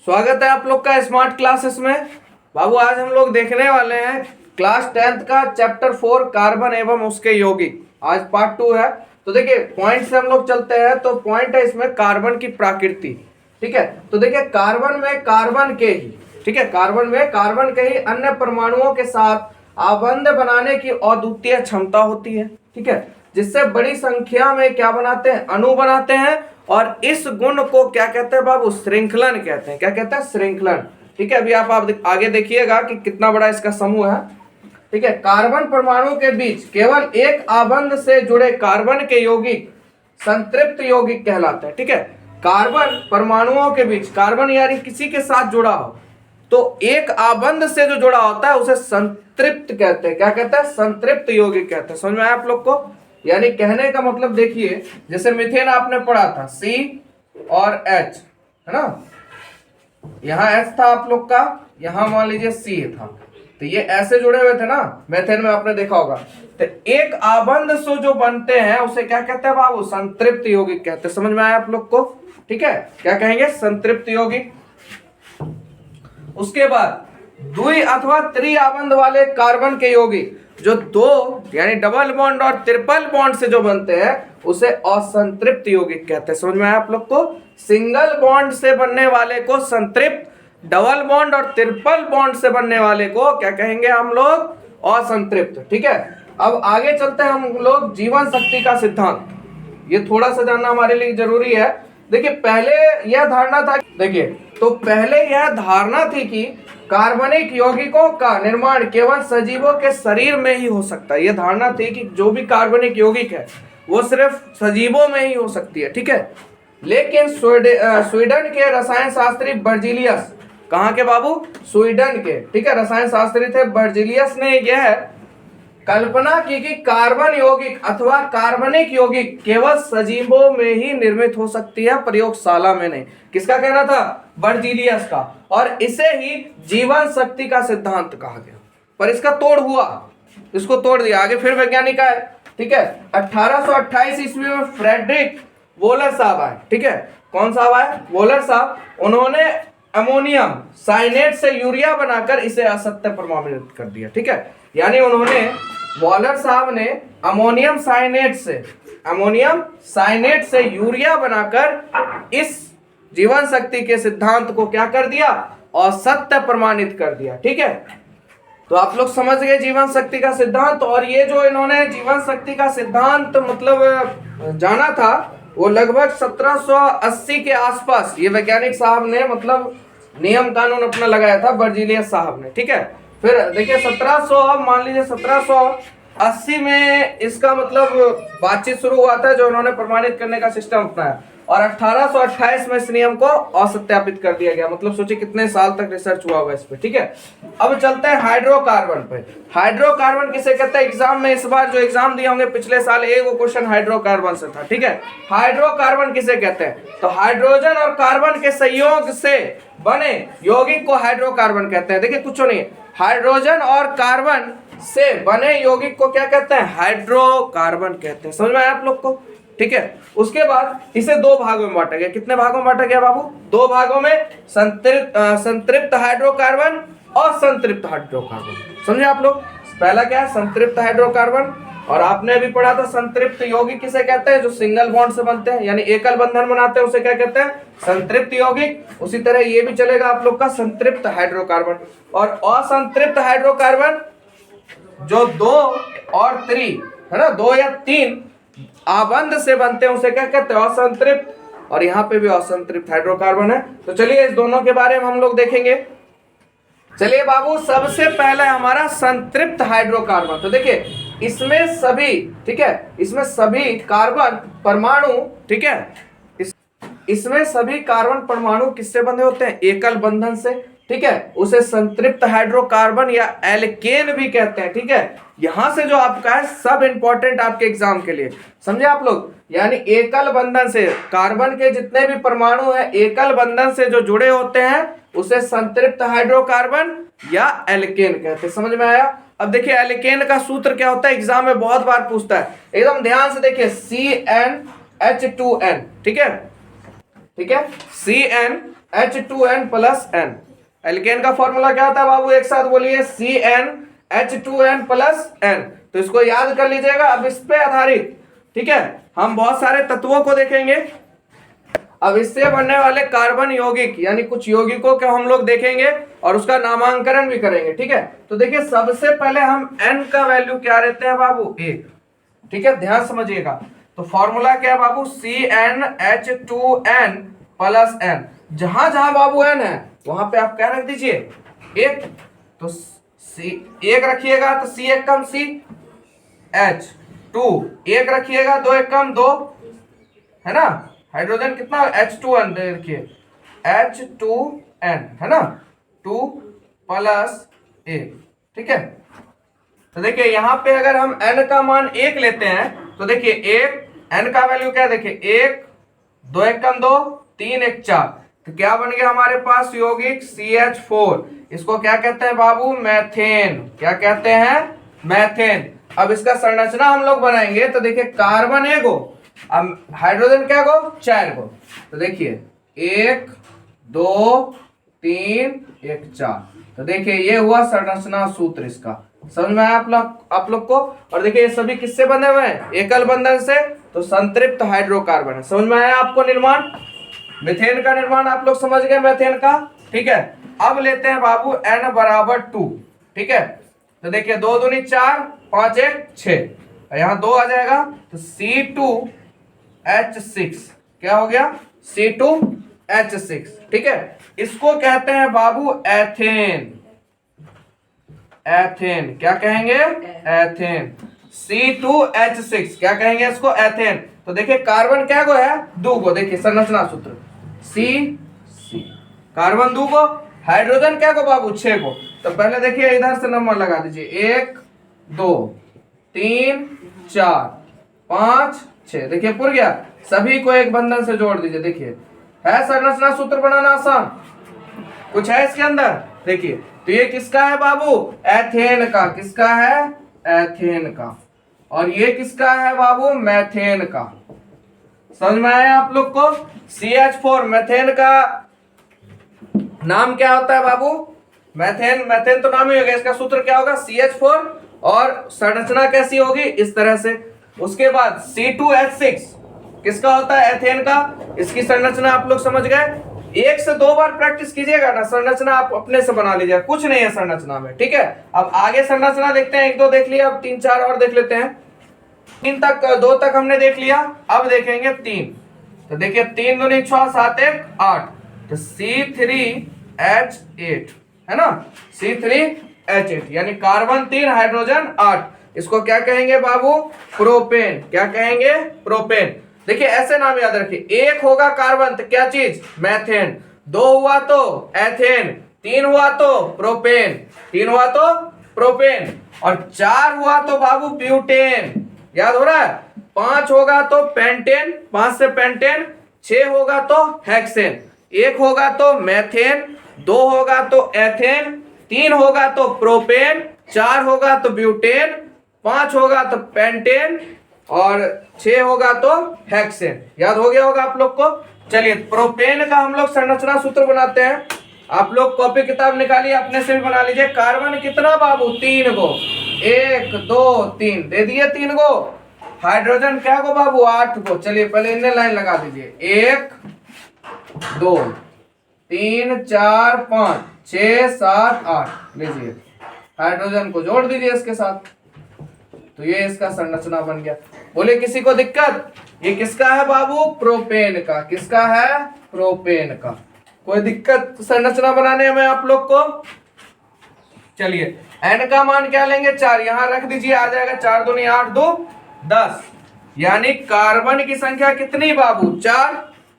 स्वागत है आप लोग का स्मार्ट क्लासेस में। बाबू आज हम लोग देखने वाले हैं क्लास 10th का चैप्टर 4 कार्बन एवं उसके यौगिक। आज पार्ट 2 है। तो देखिए पॉइंट से हम लोग चलते हैं। तो पॉइंट है इसमें कार्बन की प्रकृति। ठीक है, तो देखिए कार्बन में कार्बन के ही, ठीक है, कार्बन में कार्बन के ही अन्य परमाणुओं के साथ आबंध बनाने की अद्वितीय क्षमता होती है। ठीक है, जिससे बड़ी संख्या में क्या बनाते हैं, अणु बनाते हैं। और इस गुण को क्या कहते हैं बाबू, श्रृंखलन कहते हैं। क्या कहते हैं, श्रृंखलन। ठीक है, अभी आप आगे देखिएगा कि कितना बड़ा इसका समूह है। ठीक है, कार्बन परमाणु के बीच केवल एक आबंध से जुड़े कार्बन के यौगिक संतृप्त यौगिक कहलाते हैं। ठीक है, कार्बन परमाणुओं के बीच, कार्बन यानी किसी के साथ जुड़ा हो तो एक आबंध से जो जुड़ा होता है उसे संतृप्त कहते हैं। क्या कहते हैं, संतृप्त यौगिक कहते हैं। समझ में आया आप लोग को? यानी कहने का मतलब देखिए, जैसे मीथेन आपने पढ़ा था C और H, है ना। यहाँ H था आप लोग का, यहाँ मान लीजिए C था, तो ये ऐसे जुड़े हुए थे ना। मीथेन में आपने देखा होगा। तो एक आबंध से जो बनते हैं उसे क्या कहते हैं बाबू, संतृप्त यौगिक कहते हैं। समझ में आया आप लोग को? ठीक है, क्या कहेंगे, संतृप्त यौगिक। उसके बाद द्वि अथवा त्रि आबंध वाले कार्बन के यौगिक जो दो यानी डबल बॉन्ड और ट्रिपल बॉन्ड से जो बनते हैं उसे असंतृप्त यौगिक कहते हैं। समझ में आया आप लोग को? सिंगल बॉन्ड से बनने वाले को संतृप्त, डबल बॉन्ड और ट्रिपल बॉन्ड से बनने वाले को क्या कहेंगे हम लोग, असंतृप्त। ठीक है, अब आगे चलते हैं हम लोग जीवन शक्ति का सिद्धांत। ये थोड़ा सा जानना हमारे लिए जरूरी है। देखिए पहले यह धारणा था, देखिए तो पहले यह धारणा थी कि कार्बनिक यौगिकों का निर्माण केवल सजीवों के शरीर में ही हो सकता है। यह धारणा थी कि जो भी कार्बनिक यौगिक है वो सिर्फ सजीवों में ही हो सकती है। ठीक है, लेकिन स्वीडन के रसायन शास्त्री बर्जीलियस, कहाँ के बाबू, स्वीडन के, ठीक है, रसायन शास्त्री थे बर्जीलियस ने यह कल्पना की कि कार्बन यौगिक अथवा कार्बनिक यौगिक केवल सजीवों में ही निर्मित हो सकती है, प्रयोगशाला में नहीं। किसका कहना था, बर्जीलियस का। और इसे ही जीवन शक्ति का सिद्धांत कहा गया। पर इसका तोड़ हुआ, इसको तोड़ दिया, आगे फिर वैज्ञानिक आए। ठीक है, 1828 ईस्वी में फ्रेडरिक वोलर साहब आए। ठीक है, कौन साहब आए, वोलर साहब। उन्होंने अमोनियम साइनेट से यूरिया बनाकर इसे असत्य प्रमाणित कर दिया। ठीक है, यानी उन्होंने, वॉलर साहब ने अमोनियम साइनेट से यूरिया बनाकर इस जीवन शक्ति के सिद्धांत को क्या कर दिया, असत्य प्रमाणित कर दिया। ठीक है, तो आप लोग समझ गए जीवन शक्ति का सिद्धांत। और ये जो इन्होंने जीवन शक्ति का सिद्धांत मतलब जाना था वो लगभग 1780 के आसपास ये वैज्ञानिक साहब ने मतलब नियम कानून अपना लगाया था, बर्जीलियस साहब ने। ठीक है, फिर देखिए 1700, मान लीजिए 1780 में इसका मतलब बातचीत शुरू हुआ था जो उन्होंने प्रमाणित करने का सिस्टम अपनाया। और 1828 में इस नियम को असत्यापित कर दिया गया। मतलब सोचिए कितने साल तक रिसर्च हुआ होगा इस पे। ठीक है, अब चलते हैं हाइड्रोकार्बन पे। हाइड्रोकार्बन किसे कहते हैं, एग्जाम में इस बार जो एग्जाम दिए होंगे पिछले साल एक क्वेश्चन हाइड्रोकार्बन से था। ठीक है, हाइड्रोकार्बन किसे कहते हैं, तो हाइड्रोजन और कार्बन के संयोग से बने यौगिक को हाइड्रोकार्बन कहते हैं। देखिए कुछ नहीं, हाइड्रोजन और कार्बन से बने यौगिक को क्या कहते हैं, हाइड्रोकार्बन कहते हैं। समझ में आया आप लोग को? ठीक है, उसके बाद इसे दो भागों में बांटा गया। कितने भागों में बांटा गया बाबू, दो भागों में, संतृप्त हाइड्रोकार्बन और संतृप्त हाइड्रोकार्बन। समझे आप लोग? पहला क्या है, संतृप्त हाइड्रोकार्बन। और आपने अभी पढ़ा था संतृप्त यौगिक किसे कहते हैं, जो सिंगल बॉन्ड से बनते हैं यानी एकल बंधन बनाते हैं उसे क्या कहते हैं, संतृप्त यौगिक। उसी तरह ये भी चलेगा आप लोग का संतृप्त हाइड्रोकार्बन। और असंतृप्त हाइड्रोकार्बन जो दो और त्रि, है ना, दो या तीन आबंध से बनते हैं उसे क्या कहते हैं, असंतृप्त। और यहाँ पे भी असंतृप्त हाइड्रोकार्बन है। तो चलिए इस दोनों के बारे में हम लोग देखेंगे। चलिए बाबू, सबसे पहले हमारा संतृप्त हाइड्रोकार्बन। तो देखिए इसमें सभी, ठीक है, इसमें सभी कार्बन परमाणु, ठीक है, इसमें सभी कार्बन परमाणु किससे बंधे होते हैं, एकल बंधन से। ठीक है, उसे संतृप्त हाइड्रोकार्बन या एल्केन भी कहते हैं। ठीक है, यहां से जो आपका है सब इंपॉर्टेंट आपके एग्जाम के लिए, समझे आप लोग। यानी एकल बंधन से कार्बन के जितने भी परमाणु हैं एकल बंधन से जो जुड़े होते हैं उसे संतृप्त हाइड्रोकार्बन या एल्केन कहते हैं। समझ में आया? अब देखिए एल्केन का सूत्र क्या होता है, एग्जाम में बहुत बार पूछता है, एकदम ध्यान से देखिए, CnH2n। ठीक है, ठीक है, CN H2N plus N। Alkane का फॉर्मूला क्या होता है बाबू, एक साथ बोलिए, CnH2n प्लस N। तो इसको याद कर लीजिएगा। अब इस पे आधारित, ठीक है, हम बहुत सारे तत्वों को देखेंगे। अब इससे बनने वाले कार्बन यौगिक यानी कुछ यौगिकों को हम लोग देखेंगे और उसका नामांकन भी करेंगे, ठीक है। तो देखिए सबसे पहले हम N का वैल्यू क्या रहते हैं बाबू, 1, ठीक है, ध्यान समझिएगा। तो फॉर्मूला क्या है बाबू, CnH2n प्लस N। जहां जहां बाबू N है वहां पे आप क्या रख दीजिए, 1। तो C 1 रखिएगा तो C एक कम C, H2 1 रखिएगा, 2 एक कम 2, है ना। हाइड्रोजन कितना, H2n देखिए, H2n है ना, 2 प्लस 1, ठीक है। तो देखिए यहां पे अगर हम n का मान 1 लेते हैं तो देखिए 1, n का वैल्यू क्या है, देखिए 1, 2 एक कम 2, 3 एक 4। तो क्या बन गया हमारे पास यौगिक CH4। इसको क्या कहते हैं बाबू, मैथेन। क्या कहते हैं, मैथेन। अब इसका संरचना हम लोग बनाएंगे तो देखिए कार्बन 1 गो, अब हाइड्रोजन क्या गो, 4 गो। तो देखिए 1 2 3 1 4। तो देखिए ये हुआ संरचना सूत्र इसका, समझ में आया आप लोग को। और देखिए ये सभी किससे बने हुए हैं, एकल बंधन से, तो संतृप्त हाइड्रोकार्बन है। समझ में आया आपको निर्माण, मीथेन का निर्माण आप लोग समझ गए मीथेन का, ठीक है। अब लेते हैं बाबू n बराबर 2, ठीक है। तो देखिए 2 दूनी 4, 5 1 6, यहाँ 2 आ जाएगा तो C2H6 क्या हो गया, C2H6, ठीक है। इसको कहते हैं बाबू एथेन। एथेन क्या कहेंगे, एथेन। C2H6 क्या कहेंगे इसको, एथेन। तो देखिए कार्बन क्या गो है, 2 गो। देखिए संरचना सूत्र C कार्बन 2 गो, हाइड्रोजन क्या गो बाबू, 6 गो। तो पहले देखिए इधर से नंबर लगा दीजिए, 1 2 3 4 5 6। देखिए पुर गया, सभी को एक बंधन से जोड़ दीजिए। देखिए है संरचना सूत्र बनाना आसान, कुछ है इसके अंदर। देखिए तो ये किसका है बाबू, एथेन का। किसका है, एथेन का। और ये किसका है बाबू, मैथेन का। समझ में आया आप लोग को। CH4 मैथेन का नाम क्या होता है बाबू, मैथेन। मैथेन तो नाम ही हो गया, इसका सूत्र क्या होगा, CH4। और संरचना कैसी होगी, इस तरह से। उसके बाद C2H6 किसका होता है, एथेन का। इसकी संरचना आप लोग समझ गए। 1 से 2 बार प्रैक्टिस कीजिएगा ना, संरचना आप अपने से बना लीजिएगा, कुछ नहीं है संरचना में, ठीक है। अब आगे संरचना देखते हैं, 1 2 देख लिया, अब 3 4 और देख लेते हैं। 3 तक 2 तक हमने देख लिया, अब देखेंगे 3। तो देखिए 3 दूनी 6 7 1 8, तो C3H8 है ना, C3H8 यानी कार्बन 3 हाइड्रोजन 8। इसको क्या कहेंगे बाबू, प्रोपेन। क्या कहेंगे, प्रोपेन। देखिए ऐसे नाम याद रखिए, 1 होगा कार्बन तो क्या चीज, मैथेन। 2 हुआ तो एथेन, 3 हुआ तो प्रोपेन, 3 हुआ तो प्रोपेन, और 4 हुआ तो बाबू ब्यूटेन। याद हो रहा है। 5 होगा तो पेंटेन, 5 से पेंटेन। 6 होगा तो हेक्सेन, 1 होगा तो मैथेन, 2 होगा तो एथेन, 3 होगा तो प्रोपेन, 4 होगा तो ब्यूटेन, 5 होगा तो पेंटेन, और 6 होगा तो हेक्सेन। याद हो गया होगा आप लोग को। चलिए प्रोपेन का हम लोग संरचना सूत्र बनाते हैं। आप लोग कॉपी किताब निकालिए, अपने से भी बना लीजिए। कार्बन कितना बाबू, 3 गो, 1 2 3 दे दिए, 3 गो। हाइड्रोजन क्या गो बाबू, 8 गो। चलिए पहले इन्हें लाइन लगा दीजिए, 1 2 3 4 5 6 7 8 लीजिए। हाइड्रोजन को जोड़ दीजिए इसके साथ, तो ये इसका संरचना बन गया। बोले किसी को दिक्कत, ये किसका है बाबू, प्रोपेन का। किसका है, प्रोपेन का। कोई दिक्कत संरचना बनाने में आप लोग को। चलिए n का मान क्या लेंगे, 4, यहां रख दीजिए, आ जाएगा 4 दूनी 8 2 10। यानी कार्बन की संख्या कितनी बाबू, 4,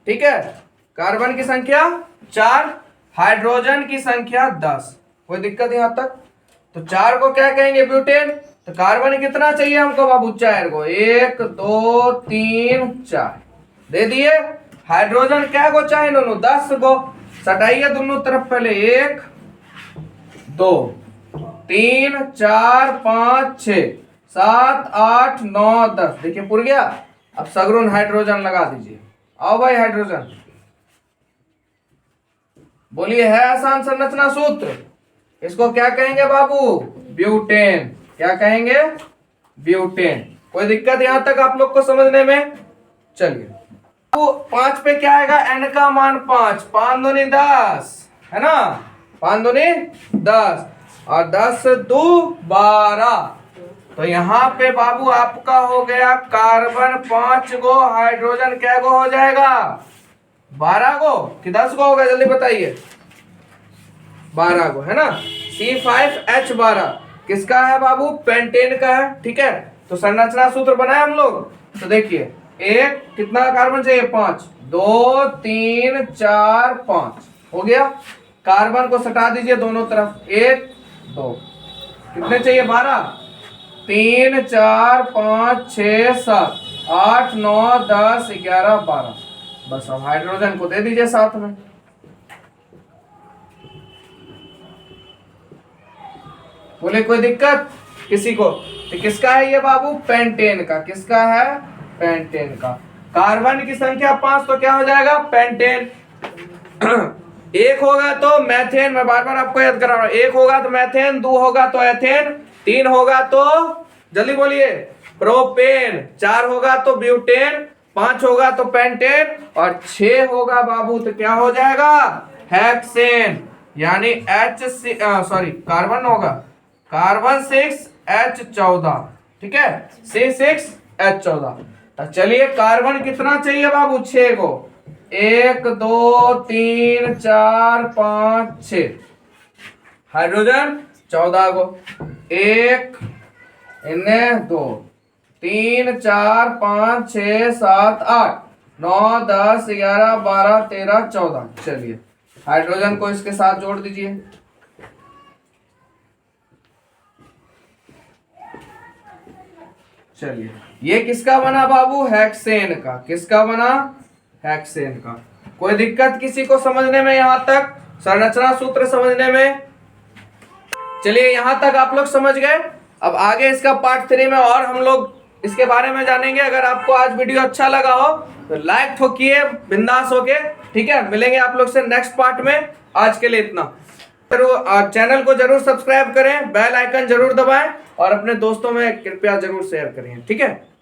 ठीक है। कार्बन की संख्या 4, हाइड्रोजन की संख्या 10। कोई दिक्कत यहां तक। तो 4 को क्या कहेंगे, ब्यूटेन। तो कार्बन कितना चाहिए हमको बाबू, 4 को। 1 2 3 4 दे दिए। हाइड्रोजन क्या को चाहिए, दोनों 10 को। सटाइए दोनों तरफ, पहले 1 2 3 4 5 6 7 8 9 10। देखिए पुर गया। अब सगरुन हाइड्रोजन लगा दीजिए। आओ भाई हाइड्रोजन, बोलिए, है आसान संरचना सूत्र। इसको क्या कहेंगे बाबू? ब्यूटेन। क्या कहेंगे? ब्यूटेन। कोई दिक्कत यहां तक आप लोग को समझने में? चलिए, तो 5 पे क्या आएगा? n का मान 5, 5 दूनी 10, है ना? 5 दूनी 10 और 10 दू 12। तो यहाँ पे बाबू आपका हो गया कार्बन 5 गो, हाइड्रोजन क्या गो हो जाएगा? 12 गो कि 10 गो होगा? जल्दी बताइए। 12 गो, है ना? C5H12 किसका है बाबू? पेंटेन का है। ठीक है, तो संरचना सूत्र बनाए हम लोग। तो देखिए, एक कितना कार्बन चाहिए? 5, 2 3 4 5 हो गया। कार्बन को सटा दीजिए दोनों तरफ, 1 2, कितने चाहिए? 12, 3 4 5 6 7 8 9 10 11 12। बस अब हाइड्रोजन को दे दीजिए साथ में। बोले कोई दिक्कत किसी को? तो किसका है ये बाबू? पेंटेन का। किसका है? पेंटेन का। कार्बन की संख्या 5 तो क्या हो जाएगा? पेंटेन। एक होगा तो मैथेन, मैं बार बार आपको याद करा रहा हूं। एक होगा तो मैथेन, 2 होगा तो एथेन, 3 होगा तो, जल्दी बोलिए, प्रोपेन, 4 होगा तो ब्यूटेन, 5 होगा तो पेंटेन और 6 होगा बाबू तो क्या हो जाएगा? हेक्सेन। यानी कार्बन होगा, कार्बन 6H14। ठीक है, C6H14। तो चलिए, कार्बन कितना चाहिए बाबू? 6 को। 1 2 3 4 5 6। हाइड्रोजन 14 को। 1 2 3 4 5 6 7 8 9 10 11 12 13 14। चलिए, हाइड्रोजन को इसके साथ जोड़ दीजिए। चलिए, ये किसका बना बाबू? हेक्सेन का। किसका बना? हेक्सेन का। कोई दिक्कत किसी को समझने में? यहां तक संरचना सूत्र समझने में? चलिए, यहां तक आप लोग समझ गए। अब आगे इसका पार्ट 3 में और हम लोग इसके बारे में जानेंगे। अगर आपको आज वीडियो अच्छा लगा हो तो लाइक ठोकिए बिंदास होके। ठीक है, मिलेंगे आप लोग से नेक्स्ट पार्ट में। आज के लिए इतना। चैनल को जरूर सब्सक्राइब करें, बेल आइकन जरूर दबाएं और अपने दोस्तों में कृपया जरूर शेयर करें। ठीक है।